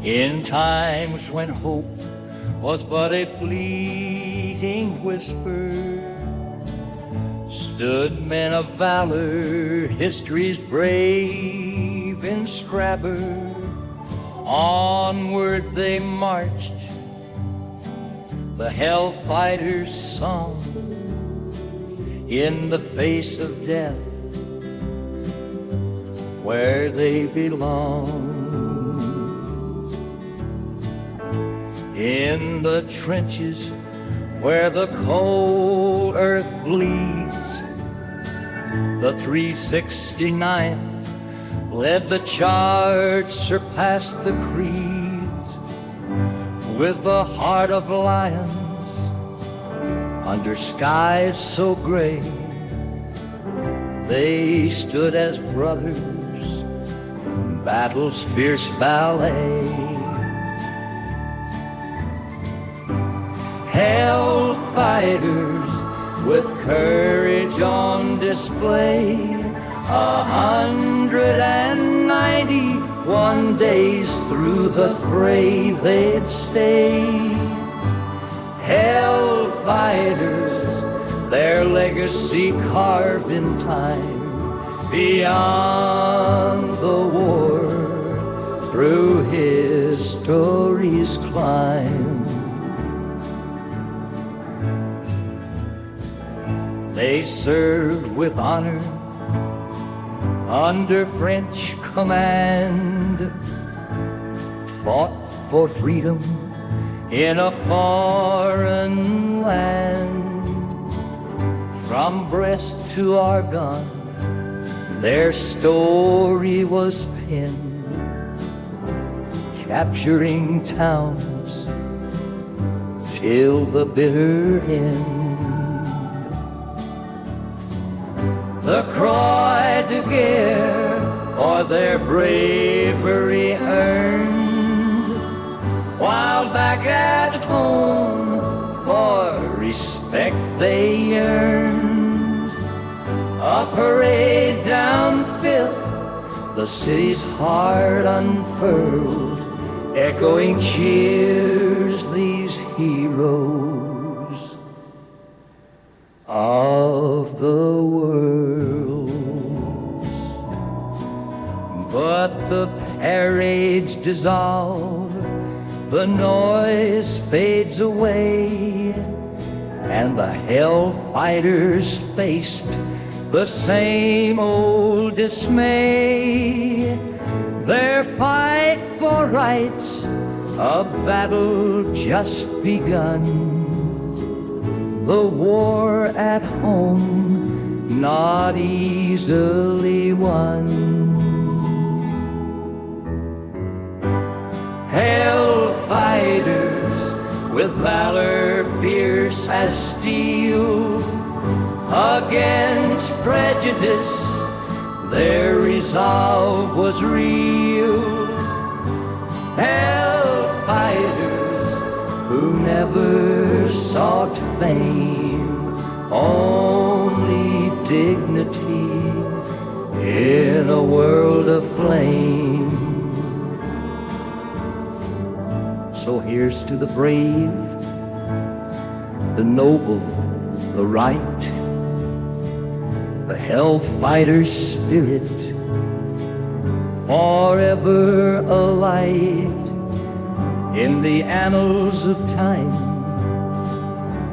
In times when hope was but a fleeting whisper, stood men of valor, history's brave inscriber. Onward they marched, the Hellfighters' song, in the face of death, where they belong. In the trenches where the cold earth bleeds, the 369th led the charge, surpassed the creeds. With the heart of lions, under skies so gray, they stood as brothers, battle's fierce ballet. Hellfighters with courage on display, 191 days through the fray they'd stay. Hellfighters, their legacy carved in time, beyond the war, through history's climb. They served with honor under French command, fought for freedom in a foreign land. From Brest to Argonne, their story was penned, capturing towns till the bitter end. The Croix de Guerre for their bravery earned, while back at home for respect they yearned. A parade down Fifth, the city's heart unfurled, echoing cheers these heroes of the world. But the parades dissolve, the noise fades away, and the Hellfighters faced the same old dismay. Their fight for rights, a battle just begun, the war at home not easily won. Hellfighters with valor fierce as steel, against prejudice their resolve was real. Hellfighters who never sought fame, only dignity in a world of flame. So here's to the brave, the noble, the right, the Hellfighter's spirit, forever alight in the annals of time.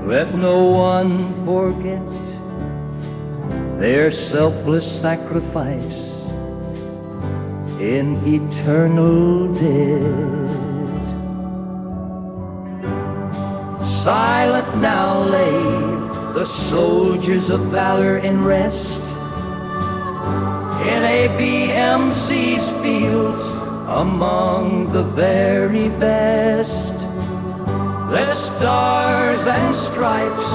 Let no one forget their selfless sacrifice in eternal debt. Silent now lay the soldiers of valor in rest, in ABMC's fields among the very best. Their stars and stripes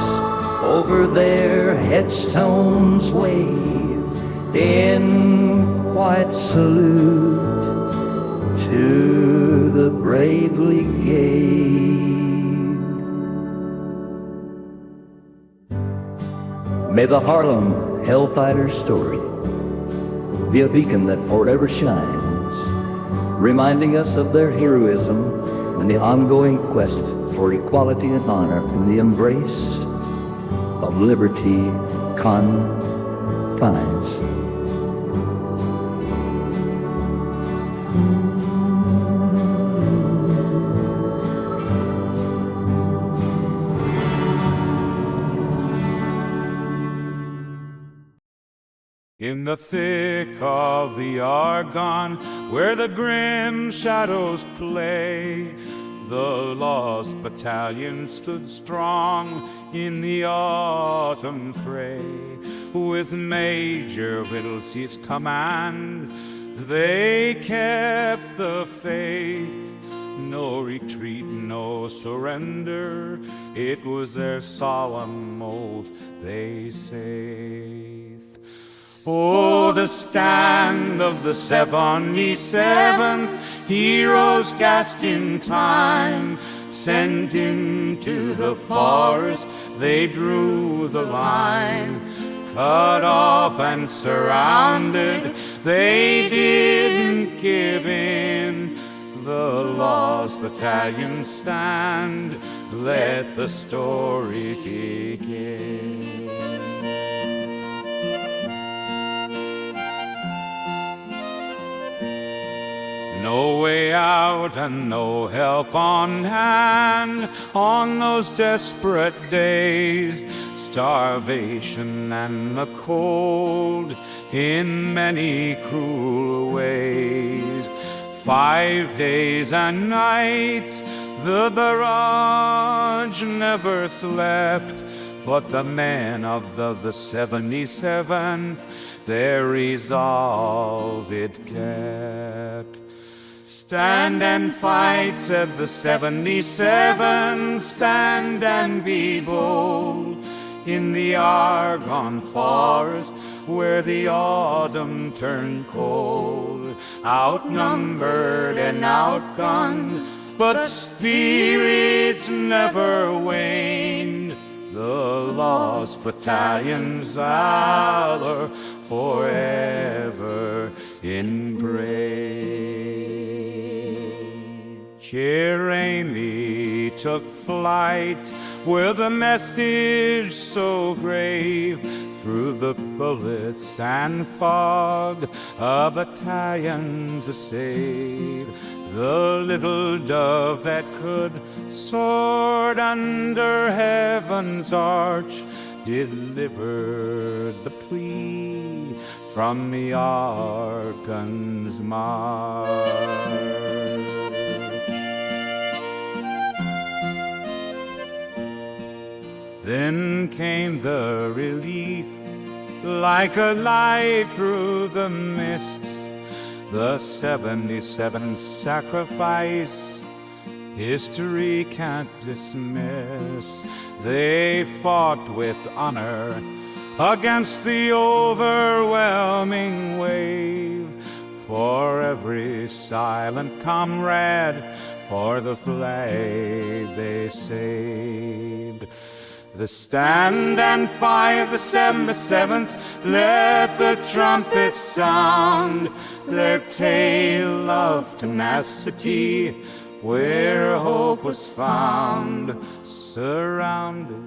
over their headstones wave in quiet salute to the bravely gave. May the Harlem Hellfighters story be a beacon that forever shines, reminding us of their heroism and the ongoing quest for equality and honor in the embrace of liberty confines. In the thick of the Argonne, where the grim shadows play, the lost battalion stood strong in the autumn fray. With Major Whittlesey's command, they kept the faith. No retreat, no surrender, it was their solemn oath, they say. Oh, the stand of the 77th, heroes cast in time, sent into the forest, they drew the line. Cut off and surrounded, they didn't give in. The lost battalion stand, let the story begin. No way out and no help on hand on those desperate days. Starvation and the cold in many cruel ways. 5 days and nights the barrage never slept, but the men of the 77th their resolve it kept. Stand and fight, said the 77, stand and be bold. In the Argonne forest, where the autumn turned cold, outnumbered and outgunned, but spirits never waned. The lost battalion's valor forever engraved. Cheerily took flight with a message so grave. Through the bullets and fog, a battalion's a save. The little dove that could soar under heaven's arch delivered the plea from the Argonne's march. Then came the relief, like a light through the mists. The 77th sacrifice, history can't dismiss. They fought with honor against the overwhelming wave. For every silent comrade, for the flag they saved. The stand and fight, the 77th, let the trumpets sound their tale of tenacity, where hope was found. Surrounded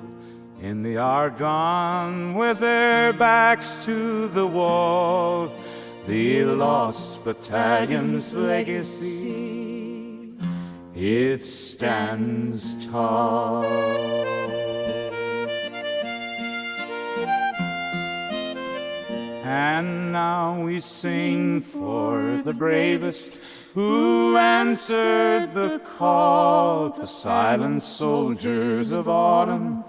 in the Argonne, with their backs to the wall, the lost battalion's legacy, it stands tall. And now we sing for the bravest who answered the call, the silent soldiers of autumn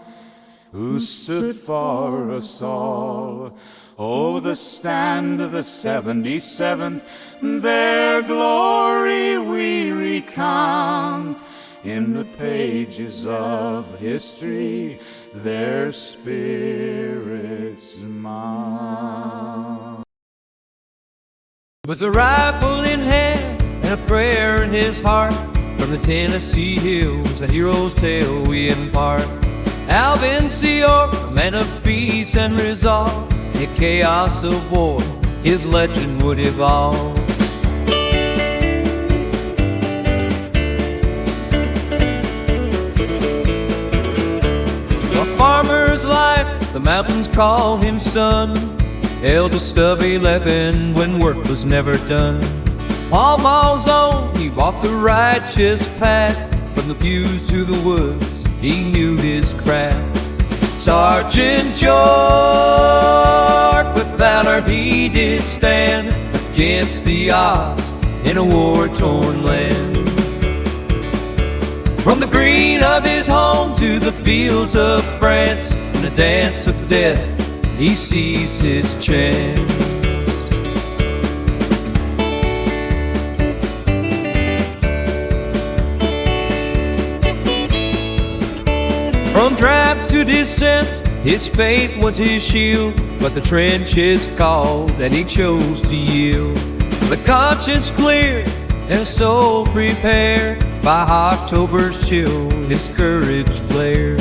who stood for us all. Oh, the stand of the 77th, their glory we recount. In the pages of history, their spirits mount. With a rifle in hand and a prayer in his heart, from the Tennessee hills, a hero's tale we impart. Alvin, a man of peace and resolve, in the chaos of war, his legend would evolve. the mountains call him son. Eldest Stubby 11 when work was never done. All miles on, he walked the righteous path. From the pews to the woods, he knew his craft. Sergeant York, with valor he did stand against the odds in a war-torn land. From the green of his home to the fields of France, in a dance of death, he seized his chance. From draft to descent, his faith was his shield, but the trenches called and he chose to yield. The conscience clear and his soul prepared, by October's chill his courage flared.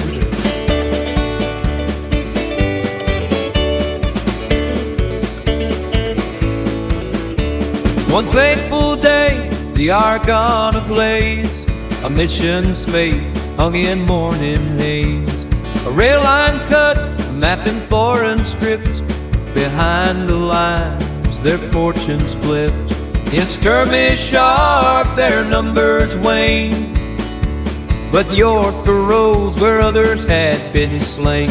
One fateful day, the Argonne ablaze, a mission's fate hung in morning haze. A rail line cut, a map in foreign script, behind the lines their fortunes flipped. In skirmish sharp their numbers waned, but York arose where others had been slain.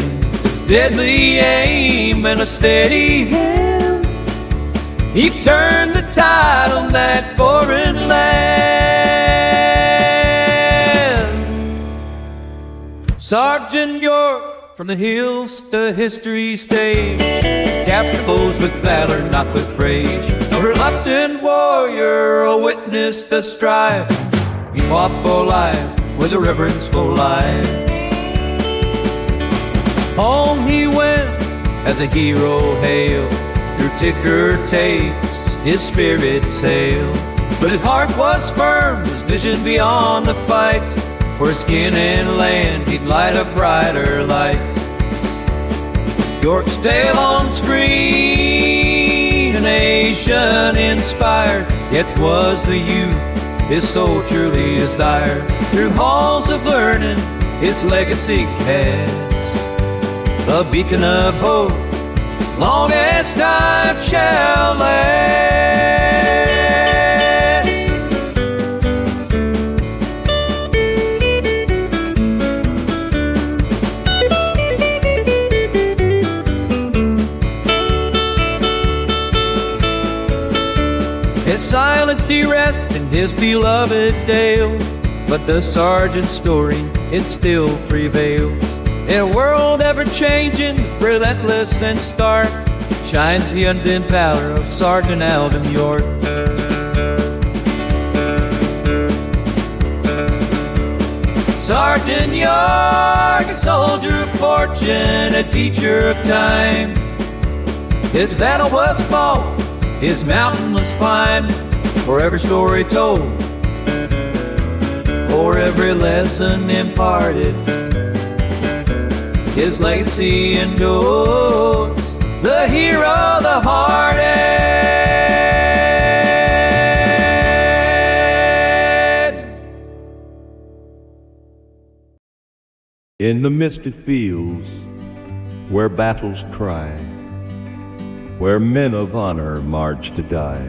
Deadly aim and a steady hand, he turned the tide on that foreign land. Sergeant York, from the hills to history's stage, captured foes with valor, not with rage. A reluctant warrior, a witness to strife, he fought for life with a reverenceful life. Home he went as a hero hailed, through ticker tapes his spirit sailed. But his heart was firm, his vision beyond the fight. For skin and land he'd light a brighter light. York's tale on screen, a nation inspired, yet was the youth his soul truly desired. Through halls of learning his legacy casts, a beacon of hope, long as time shall last. In silence he rests in his beloved dale, but the sergeant's story, it still prevails. In a world ever-changing, relentless and stark, shines the undimmed valor of Sergeant Alvin York. Sergeant York, a soldier of fortune, a teacher of time. His battle was fought, his mountain was climbed, for every story told, for every lesson imparted, his legacy endures, the hero, the hearted. In the misty fields where battles cry, where men of honor march to die,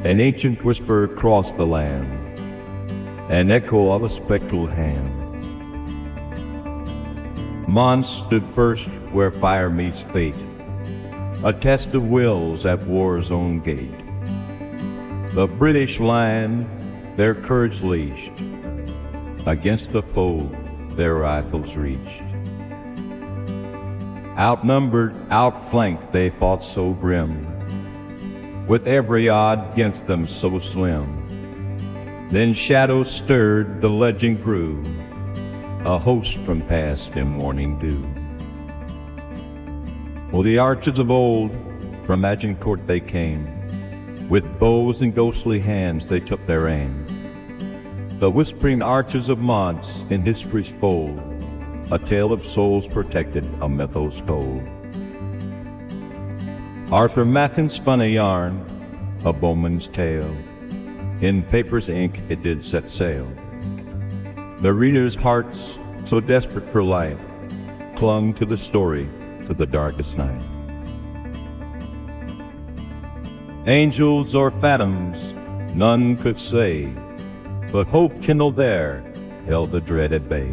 an ancient whisper across the land, an echo of a spectral hand. Mons stood first where fire meets fate, a test of wills at war's own gate. The British line their courage leashed, against the foe their rifles reached. Outnumbered, outflanked, they fought so grim, with every odd against them so slim. Then shadows stirred, the legend grew, a host from past in morning dew. Oh, the archers of old, from Agincourt they came, with bows and ghostly hands they took their aim. The whispering archers of Mons in history's fold, a tale of souls protected, a mythos told. Arthur Machen spun a yarn, a bowman's tale. In paper's ink it did set sail. The reader's hearts, so desperate for life, clung to the story to the darkest night. Angels or phantoms, none could say, but hope kindled there held the dread at bay.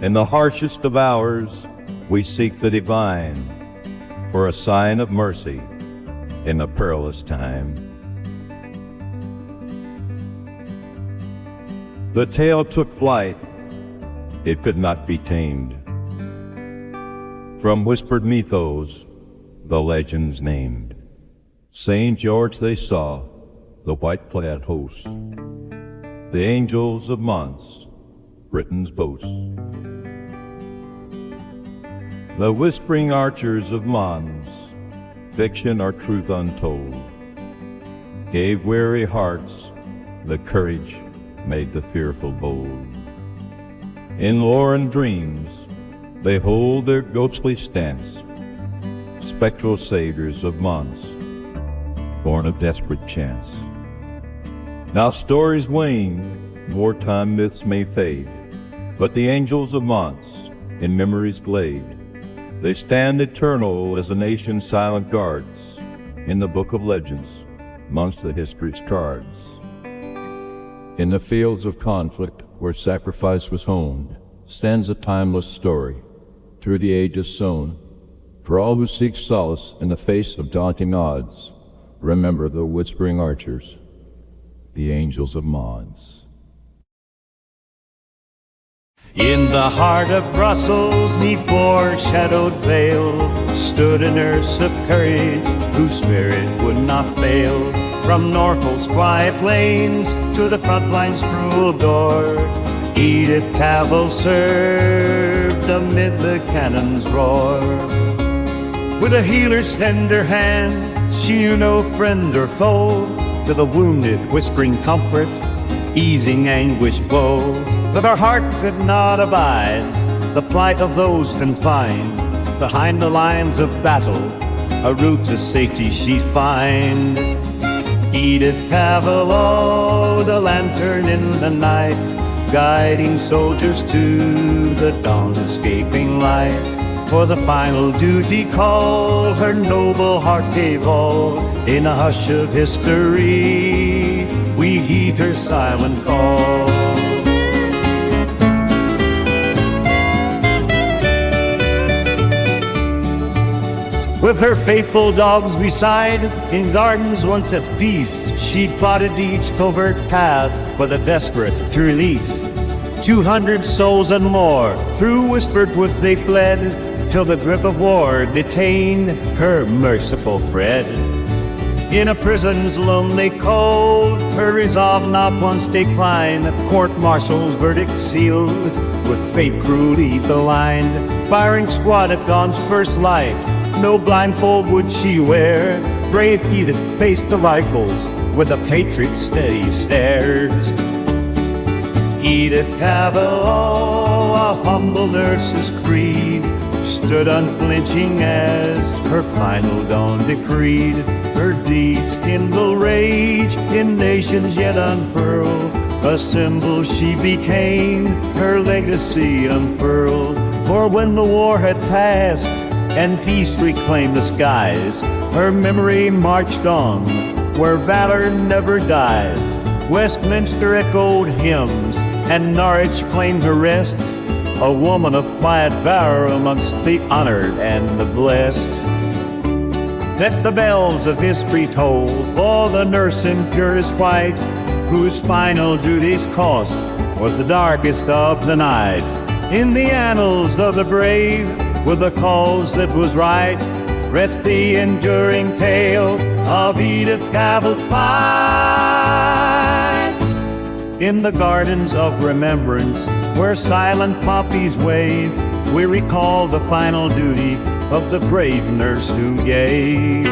In the harshest of hours, we seek the divine for a sign of mercy in a perilous time. The tale took flight, it could not be tamed. From whispered mythos, the legends named. St. George they saw, the white-clad host, the angels of Mons, Britain's boast. The whispering archers of Mons, fiction or truth untold, gave weary hearts the courage, made the fearful bold. In lore and dreams they hold their ghostly stance, spectral saviors of Mons, born of desperate chance. Now stories wane, wartime myths may fade, but the angels of Mons in memory's glade, they stand eternal as a nation's silent guards in the book of legends, amongst the history's cards. In the fields of conflict where sacrifice was honed, stands a timeless story, through the ages sown. For all who seek solace in the face of daunting odds, remember the whispering archers, the angels of Mons. In the heart of Brussels, 'neath boar-shadowed vale, stood a nurse of courage, whose spirit would not fail. From Norfolk's quiet plains to the front line's cruel door, Edith Cavell served amid the cannon's roar. With a healer's tender hand, she knew no friend or foe, to the wounded whispering comfort, easing anguished woe. That her heart could not abide the plight of those confined behind the lines of battle, a route to safety she'd find. Edith Cavell, oh, the lantern in the night, guiding soldiers to the dawn's escaping light. For the final duty call, her noble heart gave all. In a hush of history, we heed her silent call. With her faithful dogs beside, in gardens once at peace, she plotted each covert path for the desperate to release. 200 souls and more, through whispered woods they fled, till the grip of war detained her merciful Fred. In a prison's lonely cold, her resolve not once declined, court-martial's verdict sealed, with fate cruelly maligned. Firing squad at dawn's first light, no blindfold would she wear. Brave Edith faced the rifles with a patriot's steady stares. Edith Cavell, oh, a humble nurse's creed, stood unflinching as her final dawn decreed. Her deeds kindle rage in nations yet unfurled, a symbol she became, her legacy unfurled. For when the war had passed and peace reclaimed the skies, her memory marched on where valor never dies. Westminster echoed hymns and Norwich claimed her rest, a woman of quiet valor amongst the honored and the blessed. Let the bells of history toll for the nurse in purest white, whose final duty's cost was the darkest of the night. In the annals of the brave, with the cause that was right, rest the enduring tale of Edith Cavell's fight. In the gardens of remembrance, where silent poppies wave, we recall the final duty of the brave nurse who gave.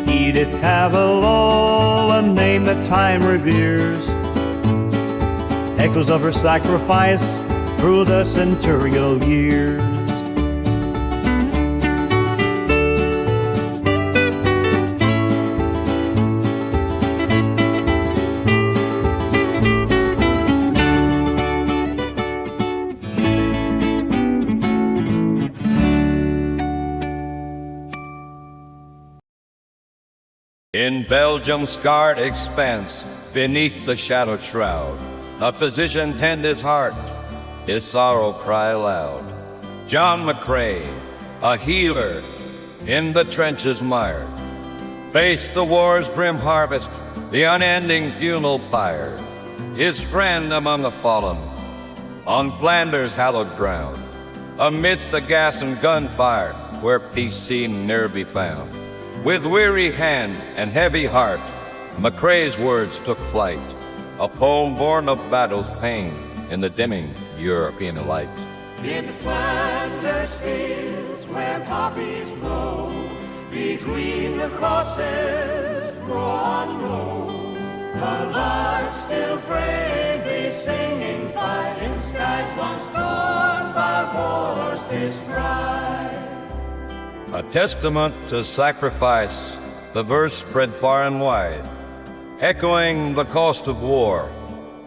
Edith Cavell, oh, a name that time reveres, echoes of her sacrifice through the centurial years. In Belgium's scarred expanse, beneath the shadowed shroud, a physician tend his heart, his sorrow cry aloud. John McCrae, a healer in the trenches mired, faced the war's grim harvest, the unending funeral pyre. His friend among the fallen, on Flanders' hallowed ground, amidst the gas and gunfire, where peace seemed ne'er be found. With weary hand and heavy heart, McCrae's words took flight, a poem born of battle's pain in the dimming European light. In Flanders fields where poppies blow, between the crosses row on row, the lark still bravely singing, fighting skies once torn by war's fierce cry. A testament to sacrifice, the verse spread far and wide, echoing the cost of war,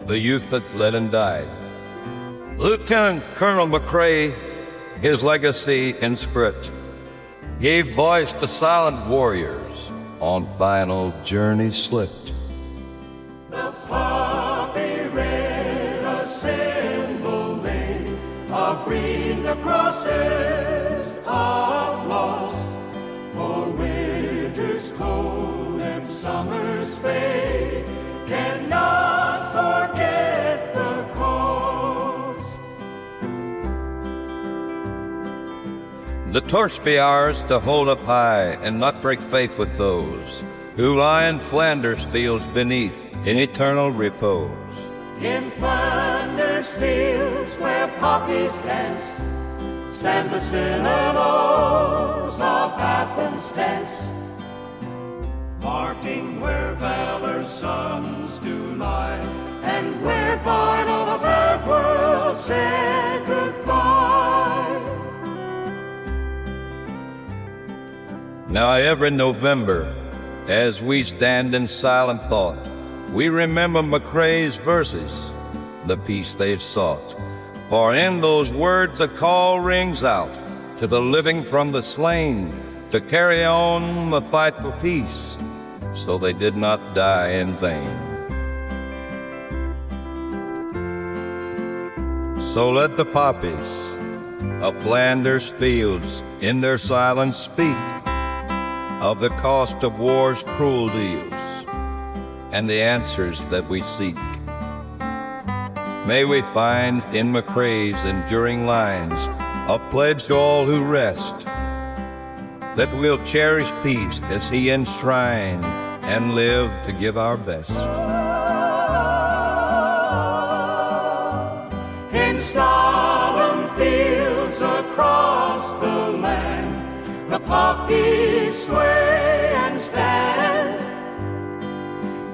the youth that bled and died. Lieutenant Colonel McCrae, his legacy in spirit, gave voice to silent warriors on final journey slipped. The poppy red, a symbol made of freeing the crosses of loss, for winter's cold and summer's fade cannot forget the cause. The torch be ours to hold up high and not break faith with those who lie in Flanders fields beneath in eternal repose. In Flanders fields where poppies dance, stand the syllables of happenstance, marking where valor's sons do lie, and where part of a bad world said goodbye. Now every November, as we stand in silent thought, we remember McCrae's verses, the peace they've sought. For in those words a call rings out to the living from the slain to carry on the fight for peace, so they did not die in vain. So let the poppies of Flanders fields in their silence speak of the cost of war's cruel deals and the answers that we seek. May we find in McCrae's enduring lines a pledge to all who rest, that we'll cherish peace as he enshrined and live to give our best. In solemn fields across the land, the poppies sway and stand,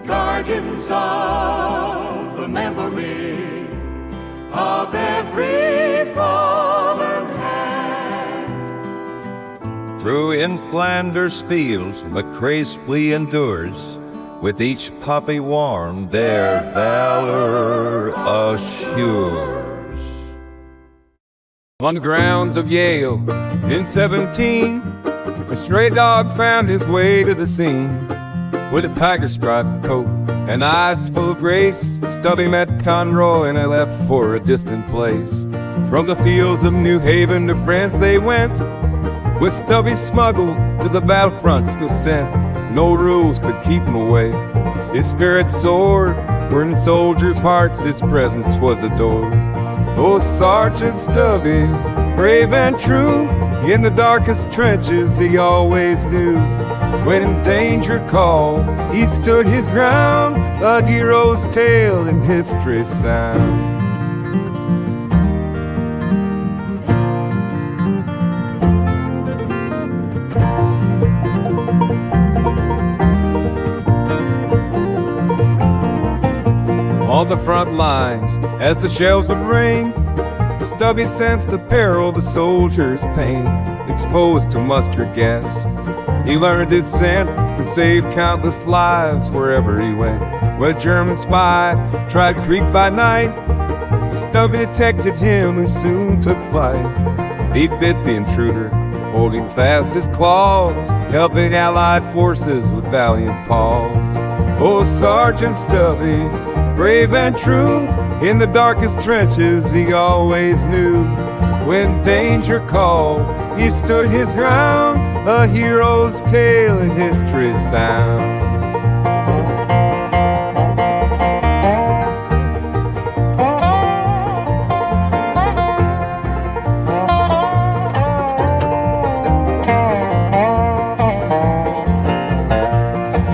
guardians of the memory of every fallen hand. Through in Flanders fields McCrae's plea endures, with each poppy warm their valor assures. On the grounds of Yale in 17, a stray dog found his way to the scene. With a tiger-striped coat and eyes full of grace, Stubby met Conroy and they left for a distant place. From the fields of New Haven to France they went, with Stubby smuggled to the battlefront he was sent. No rules could keep him away. His spirit soared, for in soldiers' hearts his presence was adored. Oh, Sergeant Stubby, brave and true, in the darkest trenches he always knew. When in danger called, he stood his ground, a hero's tale in history sound. On the front lines, as the shells would ring, Stubby sensed the peril, the soldier's pain, exposed to mustard gas. He learned its scent and saved countless lives wherever he went. Where a German spy tried to creep by night, Stubby detected him and soon took flight. He bit the intruder holding fast his claws, helping Allied forces with valiant paws. Oh, Sergeant Stubby, brave and true, in the darkest trenches he always knew. When danger called, he stood his ground, a hero's tale in history's sound.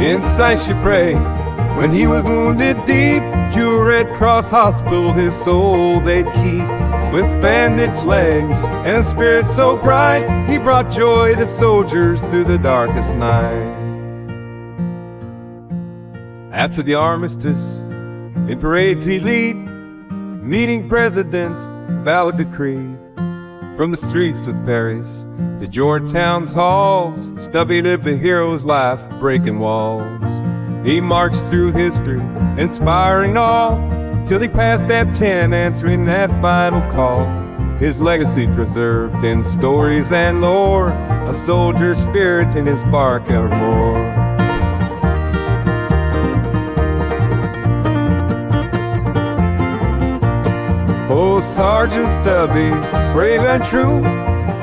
In Saint-Chypre, when he was wounded deep, to a Red Cross hospital his soul they'd keep. With bandaged legs and a spirit so bright, he brought joy to soldiers through the darkest night. After the armistice, in parades he'd lead, meeting presidents, valid decree. From the streets of Paris to Georgetown's halls, Stubby lived a hero's life, breaking walls. He marched through history, inspiring all, till he passed at 10, answering that final call. His legacy preserved in stories and lore, a soldier's spirit in his bark evermore. Oh, Sergeant Stubby, brave and true,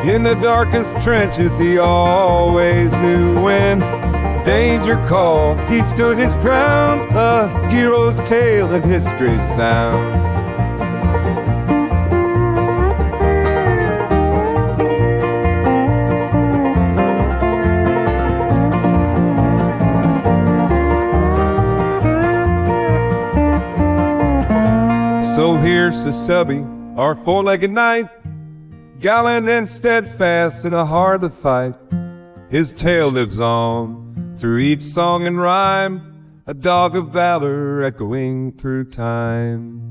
in the darkest trenches he always knew. When danger called, he stood his ground, a hero's tale in history's sound. So here's to Stubby, our four-legged knight, gallant and steadfast in the heart of the fight. His tale lives on through each song and rhyme, a dog of valor echoing through time.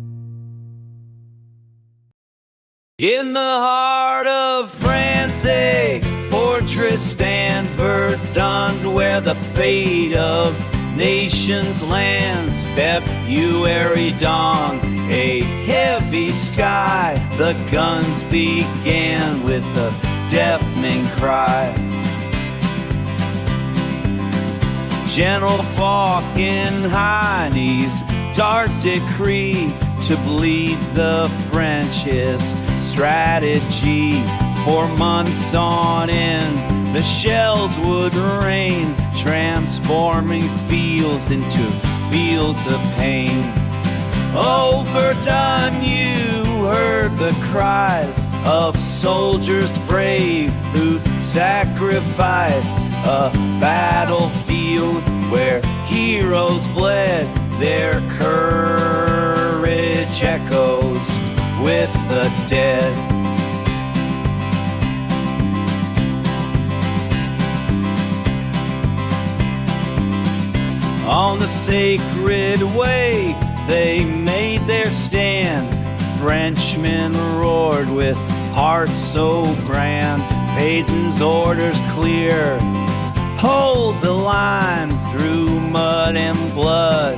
In the heart of France, a fortress stands, Verdun, where the fate of nations lands. February dawn, a heavy sky, the guns began with a deafening cry. General Falkenhayn's dark decree to bleed the French is strategy. For months on end, the shells would rain, transforming fields into fields of pain. Oh, Verdun, you heard the cries of soldiers brave who sacrifice, a battlefield where heroes bled, their courage echoes with the dead. On the sacred way they made their stand, Frenchmen roared with hearts so grand. Peyton's orders clear, hold the line through mud and blood.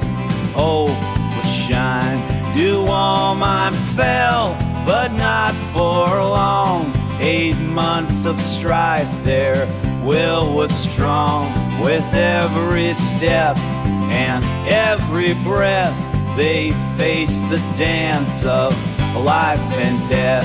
Hope will shine. Douaumont fell, but not for long. 8 months of strife, their will was strong. With every step and every breath, they faced the dance of life and death.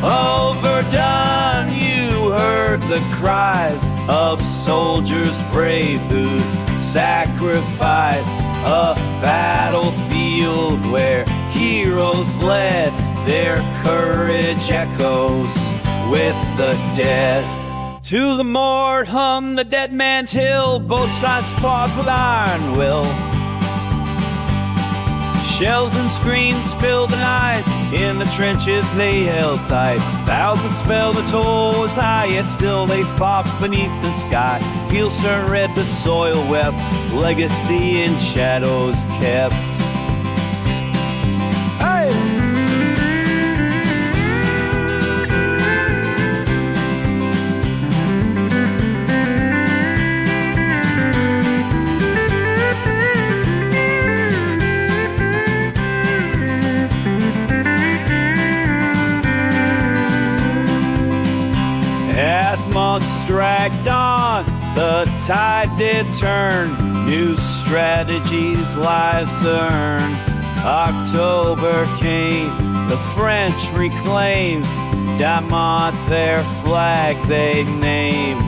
Oh, Verdun, you heard the cries of soldiers brave who sacrifice, a battlefield where heroes bled, their courage echoes with the dead. To the mort hum the dead man's hill, both sides fought with iron will. Shells and screams filled the night, in the trenches they held tight. Thousands fell, the toll was high, yet still they fought beneath the sky. Fields turned red, the soil wept, legacy in shadows kept. Hey! At dragged on, the tide did turn, new strategies, lives earned. October came, the French reclaimed Diamant, their flag they named.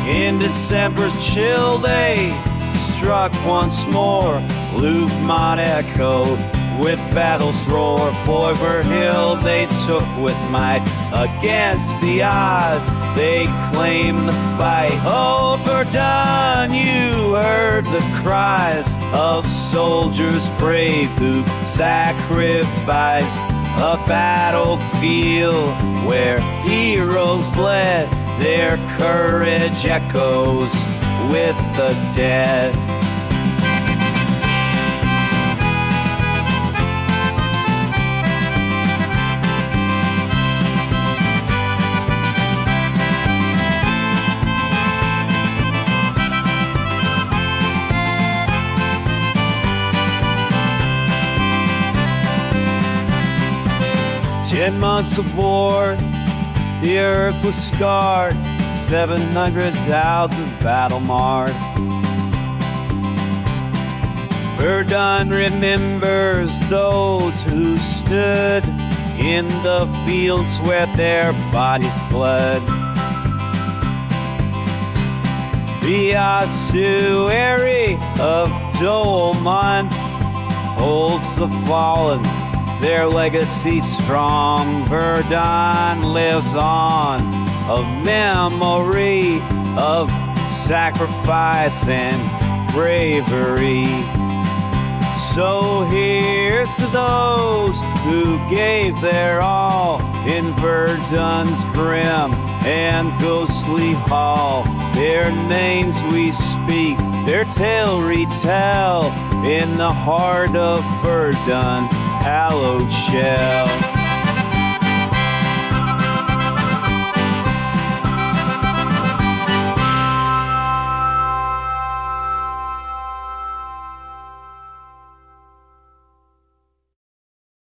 In December's chill day, struck once more, Louvemont echoed with battle's roar. Boiver Hill they took with might, against the odds they claimed the fight. Oh, Verdun, you heard the cries of soldiers brave who sacrifice. A battlefield where heroes bled, their courage echoes with the dead. 10 months of war, the earth was scarred, 700,000 battle marred. Verdun remembers those who stood in the fields where their bodies bled. The ossuary of Dolman holds the fallen, their legacy strong. Verdun lives on, a memory of sacrifice and bravery. So here's to those who gave their all in Verdun's grim and ghostly hall. Their names we speak, their tale retell in the heart of Verdun, hallowed shell.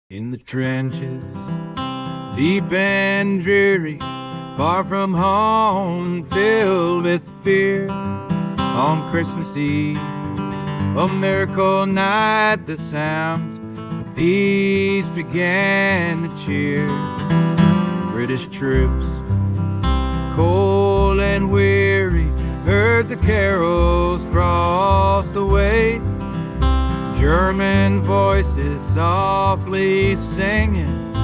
In the trenches, deep and dreary, far from home, filled with fear. On Christmas Eve, a miracle night, the sounds of peace began to cheer. British troops, cold and weary, heard the carols cross the way. German voices softly singing,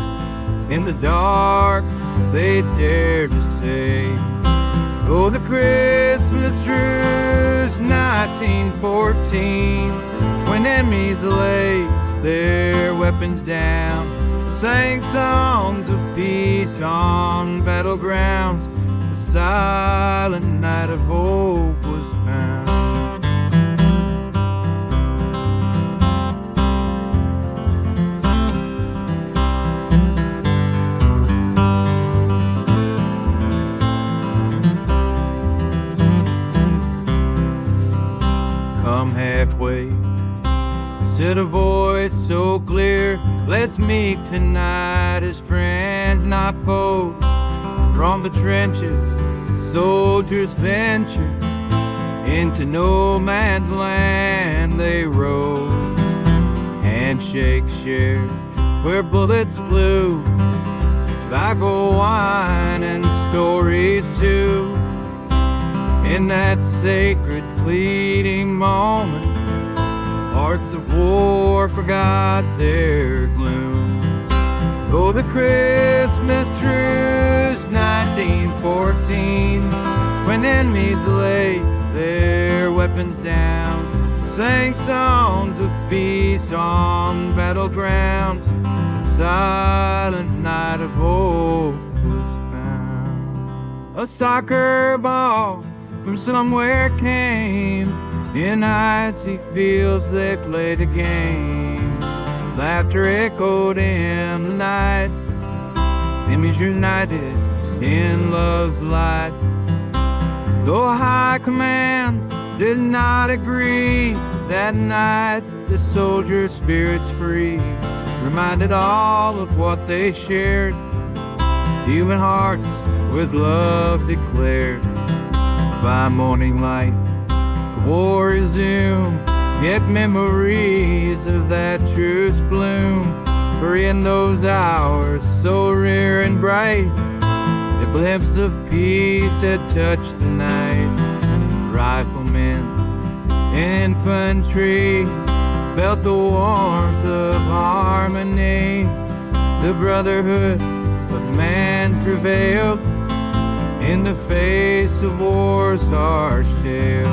in the dark they dared to say, oh, the Christmas truce, 1914, when enemies laid their weapons down, sang songs of peace on battlegrounds, the silent night of hope was found. Halfway, said a voice so clear, let's meet tonight as friends, not foes. From the trenches, soldiers venture into no man's land they rode. Handshakes shared where bullets flew, tobacco, wine, and stories too. In that sacred fleeting moment, hearts of war forgot their gloom. Oh, the Christmas truce, 1914, when enemies laid their weapons down, sang songs of peace on battlegrounds, the silent night of hope was found. A soccer ball from somewhere came, in icy fields they played a game. Laughter echoed in the night, image united in love's light. Though high command did not agree, that night the soldiers' spirits free, reminded all of what they shared, human hearts with love declared. By morning light, the war resumed, yet memories of that truce bloom. For in those hours so rare and bright, a glimpse of peace had touched the night. Riflemen and infantry felt the warmth of harmony. The brotherhood of man prevailed in the face of war's harsh tale.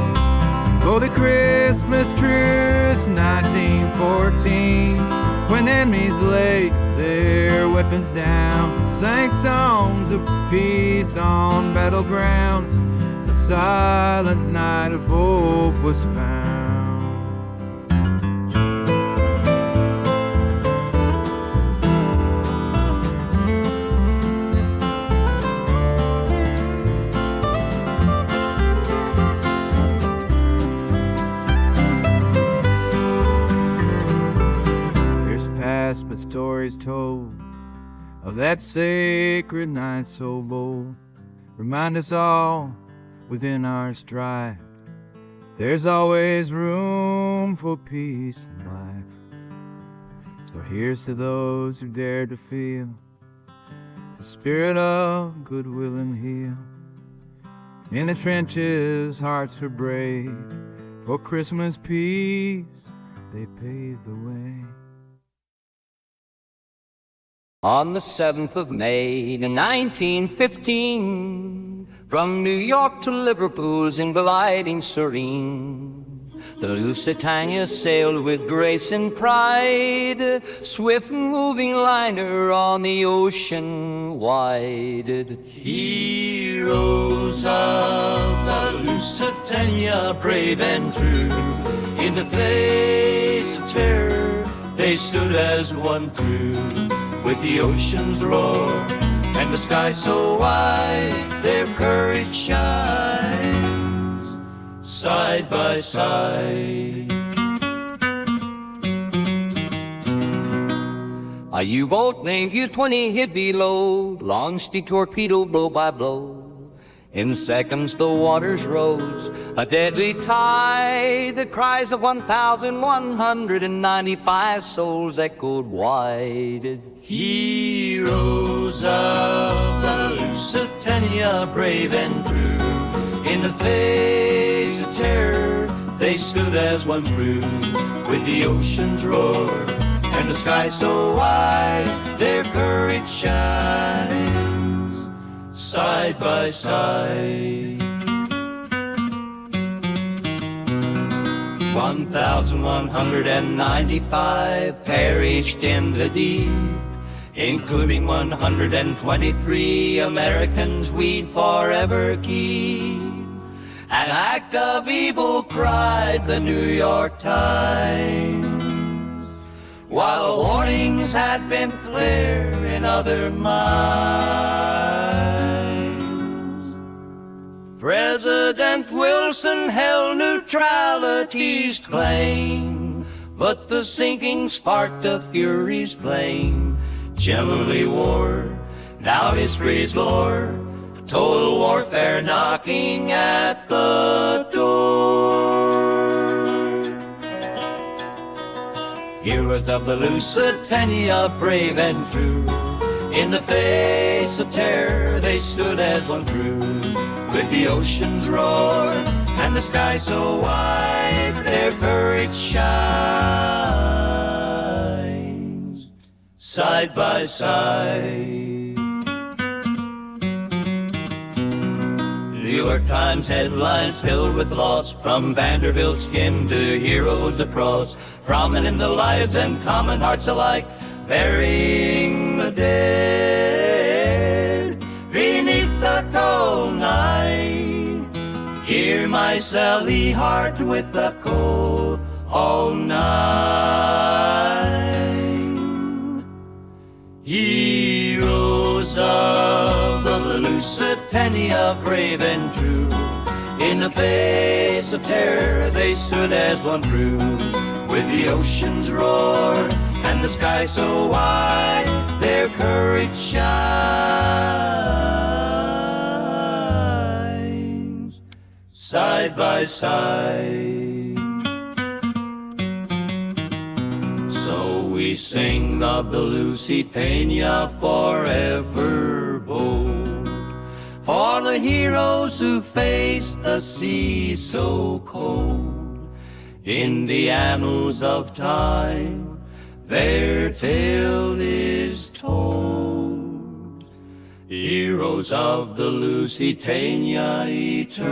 Oh, the Christmas truce, 1914, when enemies laid their weapons down, sang songs of peace on battlegrounds. A silent night of hope was found. But stories told of that sacred night so bold remind us all within our strife there's always room for peace in life. So here's to those who dare to feel the spirit of goodwill and heal. In the trenches hearts were brave, for Christmas peace they paved the way. On the 7th of May, in 1915, from New York to Liverpool's in gliding serene, the Lusitania sailed with grace and pride, swift-moving liner on the ocean wide. Heroes of the Lusitania, brave and true, in the face of terror, they stood as one crew. With the ocean's roar and the sky so wide, their courage shines side by side. A U-boat named U-20 hid below, long steep torpedo blow by blow. In seconds the waters rose, a deadly tide. The cries of 1,195 souls echoed wide. Heroes of the Lusitania, brave and true, in the face of terror, they stood as one crew. With the ocean's roar and the sky so wide, their courage shines side by side. 1,195 perished in the deep, including 123 Americans we'd forever keep. An act of evil, cried the New York Times, while warnings had been clear in other minds. President Wilson held neutrality's claim, but the sinking sparked a fury's flame. Generally war, now history's lore, total warfare knocking at the door. Heroes of the Lusitania, brave and true, in the face of terror they stood as one crew. With the ocean's roar and the sky so wide, their courage shines side by side. New York Times headlines filled with loss, from Vanderbilt's skin to heroes to cross, prominent in the lives and common hearts alike, burying the dead beneath the cold night. Hear my Sally heart with the cold all night. Heroes of the Lusitania, brave and true, in the face of terror they stood as one crew. With the ocean's roar and the sky so wide, their courage shines side by side. So we sing of the Lusitania forever bold, for the heroes who faced the sea so cold. In the annals of time, their tale is told. Heroes of the Lusitania eternally.